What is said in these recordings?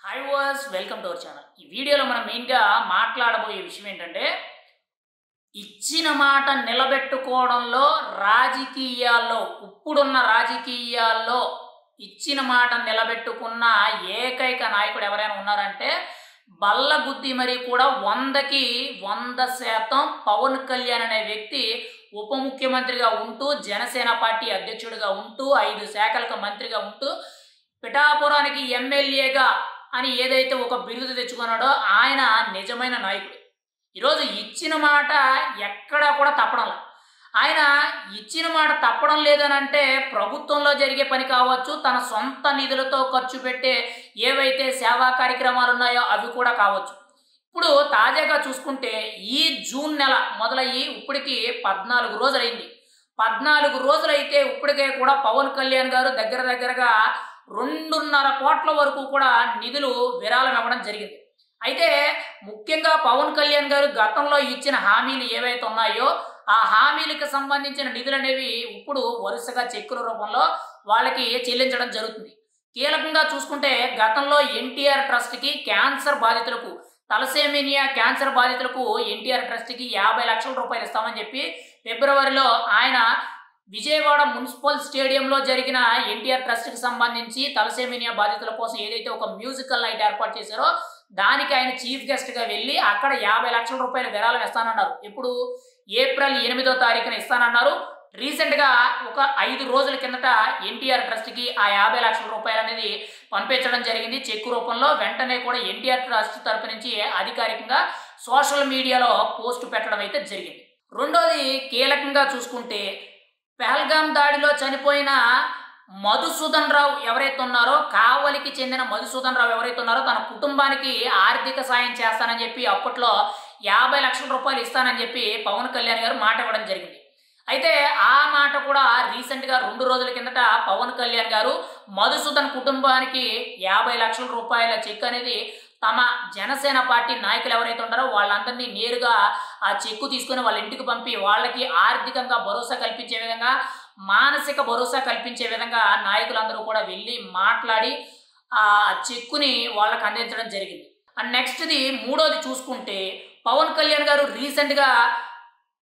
Hi was welcome to our channel. ఈ వీడియోలో మనం మెయిన్గా మాట్లాడబోయే విషయం ఏంటంటే ఇచ్చిన మాట నిలబెట్టుకోవడంలో ఇప్పుడున్న రాజకీయాల్లో ఇచ్చిన మాట నిలబెట్టుకున్న ఏకైక నాయకుడు ఎవరైనా ఉన్నారంటే బల్లగుద్ది మరి కూడా 100% పవన్ కళ్యాణ్ అనే వ్యక్తి ఉప ముఖ్యమంత్రిగా ఉంటూ జనసేన పార్టీ అధ్యక్షుడిగా ఉంటూ 5 శాఖలకు మంత్రిగా ఉంటూ పిఠాపురానికి ఎమ్మెల్యేగా అని ఏదైతే ఒక బిరుదు తెచ్చుకున్నాడో ఆయన నిజమైన నాయకుడు. ఈరోజు ఇచ్చిన మాట ఎక్కడా కూడా తప్పడం లేదు. ఆయన ఇచ్చిన మాట తప్పడం లేదనంటే ప్రభుత్వంలో జరిగే పని కావచ్చు, తన సొంత నిధులతో ఖర్చు పెట్టే ఏవైతే సేవా కార్యక్రమాలు ఉన్నాయో అవి కూడా కావచ్చు. ఇప్పుడు తాజాగా చూసుకుంటే ఈ జూన్ నెల మొదలయ్యి ఇప్పటికి 14 రోజులైంది. 14 రోజులైతే ఇప్పటికే కూడా పవన్ కళ్యాణ్ గారు దగ్గరగా 2.5 కోట్ల వరకు కూడా నిధులు విరాళం ఇవ్వడం జరిగింది. అయితే ముఖ్యంగా పవన్ కళ్యాణ్ గారు గతంలో ఇచ్చిన హామీలు ఏవైతే ఉన్నాయో ఆ హామీలకు సంబంధించిన నిధులు అనేవి ఇప్పుడు వరుసగా చెక్కుల రూపంలో వాళ్ళకి చెల్లించడం జరుగుతుంది. కీలకంగా చూసుకుంటే గతంలో ఎన్టీఆర్ ట్రస్ట్కి క్యాన్సర్ బాధితులకు తలసేమియా క్యాన్సర్ బాధితులకు ఎన్టీఆర్ ట్రస్ట్కి 50 లక్షల రూపాయలు ఇస్తామని చెప్పి ఫిబ్రవరిలో ఆయన విజయవాడ మున్సిపల్ స్టేడియంలో జరిగిన ఎన్టీఆర్ ట్రస్ట్కి సంబంధించి తలసేమియా బాధితుల కోసం ఏదైతే ఒక మ్యూజికల్ నైట్ ఏర్పాటు చేశారో దానికి ఆయన చీఫ్ గెస్ట్గా వెళ్ళి అక్కడ 50 లక్షల రూపాయల విరాళం ఇస్తానన్నారు. ఇప్పుడు ఏప్రిల్ 8వ తారీఖున ఇస్తానన్నారు. రీసెంట్గా ఒక 5 రోజుల కిందట ఎన్టీఆర్ ట్రస్ట్కి ఆ 50 లక్షల రూపాయలు అనేది పంపించడం జరిగింది చెక్కు రూపంలో. వెంటనే కూడా ఎన్టీఆర్ ట్రస్ట్ తరపు నుంచి అధికారికంగా సోషల్ మీడియాలో పోస్ట్ పెట్టడం అయితే జరిగింది. రెండోది కీలకంగా చూసుకుంటే పహల్గాం దాడిలో చనిపోయిన మధుసూదన్ రావు ఎవరైతే ఉన్నారో, కావలికి చెందిన మధుసూదన్ రావు ఎవరైతే ఉన్నారో తన కుటుంబానికి ఆర్థిక సాయం చేస్తానని చెప్పి అప్పట్లో 50 లక్షల రూపాయలు ఇస్తానని చెప్పి పవన్ కళ్యాణ్ గారు మాట ఇవ్వడం జరిగింది. అయితే ఆ మాట కూడా రీసెంట్గా 2 రోజుల కిందట పవన్ కళ్యాణ్ గారు మధుసూదన్ కుటుంబానికి 50 లక్షల రూపాయల చెక్ అనేది తమ జనసేన పార్టీ నాయకులు ఎవరైతే ఉంటారో వాళ్ళందరినీ నేరుగా ఆ చెక్కు తీసుకుని వాళ్ళ ఇంటికి పంపి వాళ్ళకి ఆర్థికంగా భరోసా కల్పించే విధంగా, మానసిక భరోసా కల్పించే విధంగా నాయకులందరూ కూడా వెళ్ళి మాట్లాడి ఆ చెక్కుని వాళ్ళకి అందించడం జరిగింది. అండ్ నెక్స్ట్ది మూడోది చూసుకుంటే పవన్ కళ్యాణ్ గారు రీసెంట్గా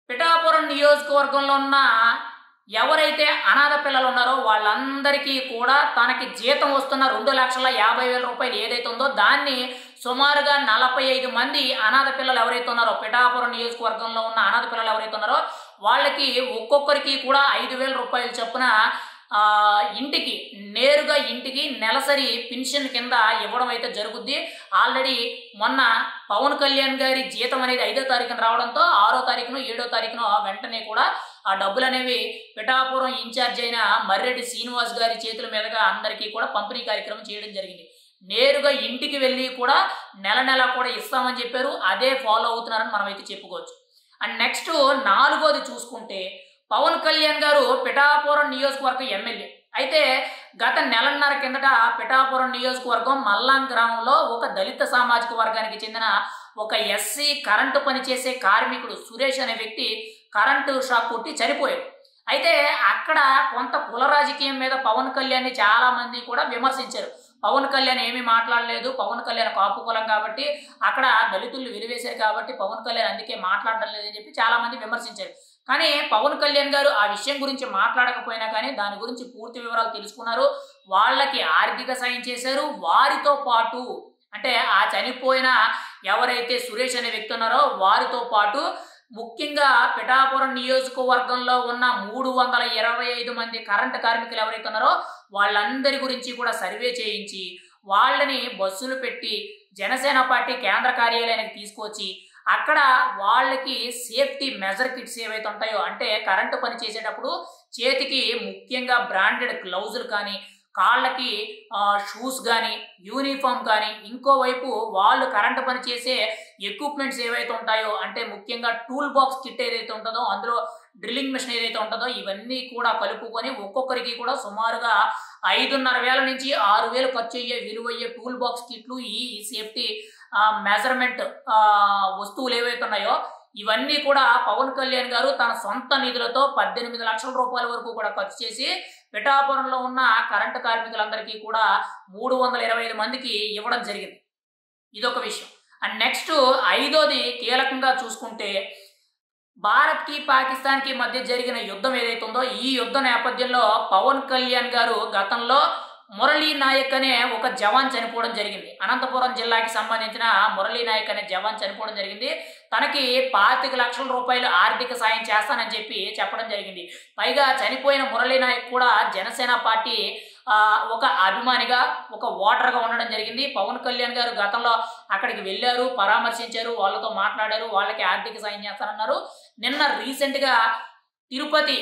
పిఠాపురం నియోజకవర్గంలో ఉన్న ఎవరైతే అనాథ పిల్లలు ఉన్నారో వాళ్ళందరికీ కూడా తనకి జీతం వస్తున్న 2,50,000 రూపాయలు ఏదైతే ఉందో దాన్ని సుమారుగా 45 మంది అనాథ పిల్లలు ఎవరైతే ఉన్నారో పిఠాపురం నియోజకవర్గంలో ఉన్న అనాథ పిల్లలు ఎవరైతే ఉన్నారో వాళ్ళకి ఒక్కొక్కరికి కూడా 5,000 రూపాయలు చొప్పున నేరుగా ఇంటికి నెలసరి పెన్షన్ కింద ఇవ్వడం అయితే జరుగుద్ది. ఆల్రెడీ మొన్న పవన్ కళ్యాణ్ గారి జీతం అనేది 5వ తారీఖున రావడంతో 6వ తారీఖున 7వ తారీఖున వెంటనే కూడా ఆ డబ్బులు అనేవి పిఠాపురం ఇన్ఛార్జ్ అయిన మర్రెడ్డి శ్రీనివాస్ గారి చేతుల మీదుగా అందరికీ కూడా పంపిణీ కార్యక్రమం చేయడం జరిగింది. నేరుగా ఇంటికి వెళ్ళి కూడా నెల కూడా ఇస్తామని చెప్పారు. అదే ఫాలో అవుతున్నారని మనం అయితే చెప్పుకోవచ్చు. అండ్ నెక్స్ట్ 4వది చూసుకుంటే పవన్ కళ్యాణ్ గారు పిఠాపురం నియోజకవర్గం ఎమ్మెల్యే. అయితే గత నెలన్నర కిందట పిఠాపురం నియోజకవర్గం మల్లాం గ్రామంలో ఒక దళిత సామాజిక వర్గానికి చెందిన ఒక ఎస్సీ కరెంటు పనిచేసే కార్మికుడు సురేష్ అనే వ్యక్తి కరెంటు షాక్ కొట్టి చనిపోయాడు. అయితే అక్కడ కొంత కుల రాజకీయం మీద పవన్ కళ్యాణ్ని చాలా మంది కూడా విమర్శించారు. పవన్ కళ్యాణ్ ఏమీ మాట్లాడలేదు, పవన్ కళ్యాణ్ కాపు కులం కాబట్టి అక్కడ దళితులు వెలివేశారు కాబట్టి పవన్ కళ్యాణ్ అందుకే మాట్లాడడం లేదని చెప్పి చాలా మంది విమర్శించారు. కానీ పవన్ కళ్యాణ్ గారు ఆ విషయం గురించి మాట్లాడకపోయినా కానీ దాని గురించి పూర్తి వివరాలు తెలుసుకున్నారు. వాళ్ళకి ఆర్థిక సాయం చేశారు. వారితో పాటు అంటే ఆ చనిపోయిన ఎవరైతే సురేష్ అనే వ్యక్తి ఉన్నారో వారితో పాటు ముఖ్యంగా పిఠాపురం నియోజకవర్గంలో ఉన్న 325 మంది కరెంటు కార్మికులు ఎవరైతే ఉన్నారో వాళ్ళందరి గురించి కూడా సర్వే చేయించి వాళ్ళని బస్సులు పెట్టి జనసేన పార్టీ కేంద్ర కార్యాలయానికి తీసుకొచ్చి అక్కడ వాళ్ళకి సేఫ్టీ మెజర్ కిట్స్ ఏవైతే ఉంటాయో అంటే కరెంటు పని చేసేటప్పుడు చేతికి ముఖ్యంగా బ్రాండెడ్ గ్లౌజులు కానీ, కాళ్ళకి షూస్ కానీ, యూనిఫామ్ కానీ, ఇంకోవైపు వాళ్ళు కరెంటు పని చేసే ఎక్విప్మెంట్స్ ఏవైతే ఉంటాయో అంటే ముఖ్యంగా టూల్ బాక్స్ కిట్ ఏదైతే ఉంటుందో అందులో డ్రిల్లింగ్ మిషన్ ఏదైతే ఉంటుందో ఇవన్నీ కూడా కలుపుకొని ఒక్కొక్కరికి కూడా సుమారుగా 5,500 నుంచి 6,000 ఖర్చు అయ్యే విలువయ్యే టూల్ బాక్స్ కిట్లు, ఈ సేఫ్టీ మెజర్మెంట్ వస్తువులు ఏవైతే ఉన్నాయో ఇవన్నీ కూడా పవన్ కళ్యాణ్ గారు తన సొంత నిధులతో 18 లక్షల రూపాయల వరకు కూడా ఖర్చు చేసి పిఠాపురంలో ఉన్న కరెంటు కార్మికులందరికీ కూడా 325 మందికి ఇవ్వడం జరిగింది. ఇదొక విషయం. అండ్ నెక్స్ట్ ఐదోది కీలకంగా చూసుకుంటే భారత్కి పాకిస్తాన్కి మధ్య జరిగిన యుద్ధం ఏదైతే ఉందో ఈ యుద్ధ నేపథ్యంలో పవన్ కళ్యాణ్ గారు గతంలో మురళీ నాయక్ అనే ఒక జవాన్ చనిపోవడం జరిగింది. అనంతపురం జిల్లాకి సంబంధించిన మురళీ నాయక్ అనే జవాన్ చనిపోవడం జరిగింది. తనకి 25 లక్షల రూపాయలు ఆర్థిక సాయం చేస్తానని చెప్పడం జరిగింది. పైగా చనిపోయిన మురళీ నాయక్ కూడా జనసేన పార్టీ ఒక అభిమానిగా ఒక ఓటర్గా ఉండడం జరిగింది. పవన్ కళ్యాణ్ గారు గతంలో అక్కడికి వెళ్ళారు, పరామర్శించారు, వాళ్ళతో మాట్లాడారు, వాళ్ళకి ఆర్థిక సాయం చేస్తానన్నారు. నిన్న రీసెంట్గా తిరుపతి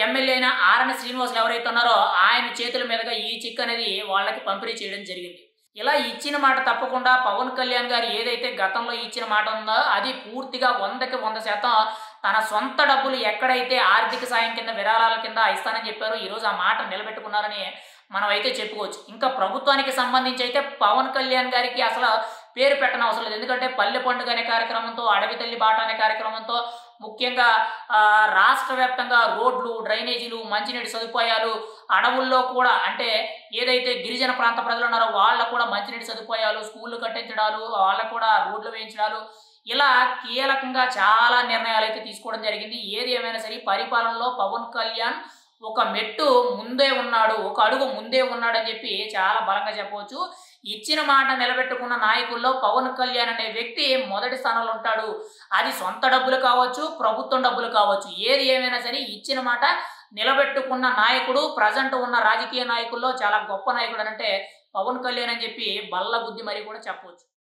ఎమ్మెల్యే అయిన ఆర్ఎన్ శ్రీనివాసులు ఎవరైతే ఉన్నారో ఆయన చేతుల మీదుగా ఈ చెక్ అనేది వాళ్ళకి పంపిణీ చేయడం జరిగింది. ఇలా ఇచ్చిన మాట తప్పకుండా పవన్ కళ్యాణ్ గారు ఏదైతే గతంలో ఇచ్చిన మాట ఉందో అది పూర్తిగా 100కి 100% తన సొంత డబ్బులు ఎక్కడైతే ఆర్థిక సాయం కింద విరాళాల కింద ఇస్తానని చెప్పారో ఈరోజు ఆ మాట నిలబెట్టుకున్నారని మనం అయితే చెప్పుకోవచ్చు. ఇంకా ప్రభుత్వానికి సంబంధించి అయితే పవన్ కళ్యాణ్ గారికి అసలు పేరు పెట్టనవసరం అవసరం లేదు. ఎందుకంటే పల్లె పండుగ అనే కార్యక్రమంతో, అడవి తల్లి బాట అనే కార్యక్రమంతో ముఖ్యంగా రాష్ట్ర వ్యాప్తంగా రోడ్లు, డ్రైనేజీలు, మంచినీటి సదుపాయాలు, అడవుల్లో కూడా అంటే ఏదైతే గిరిజన ప్రాంత ప్రజలు ఉన్నారో వాళ్ళకు కూడా మంచినీటి సదుపాయాలు, స్కూళ్ళు కట్టించడాలు, వాళ్ళకు కూడా రోడ్లు వేయించడాలు, ఇలా కీలకంగా చాలా నిర్ణయాలు అయితే తీసుకోవడం జరిగింది. ఏది ఏమైనా సరే పరిపాలనలో పవన్ కళ్యాణ్ ఒక మెట్టు ముందే ఉన్నాడు, ఒక అడుగు ముందే ఉన్నాడని చెప్పి చాలా బలంగా చెప్పవచ్చు. ఇచ్చిన మాట నిలబెట్టుకున్న నాయకుల్లో పవన్ కళ్యాణ్ అనే వ్యక్తి మొదటి స్థానంలో ఉంటాడు. అది సొంత డబ్బులు కావచ్చు, ప్రభుత్వం డబ్బులు కావచ్చు, ఏది ఏమైనా సరే ఇచ్చిన మాట నిలబెట్టుకున్న నాయకుడు ప్రజెంట్ ఉన్న రాజకీయ నాయకుల్లో చాలా గొప్ప నాయకుడు అంటే పవన్ కళ్యాణ్ అని చెప్పి బల్ల గుద్ది మరీ కూడా చెప్పవచ్చు.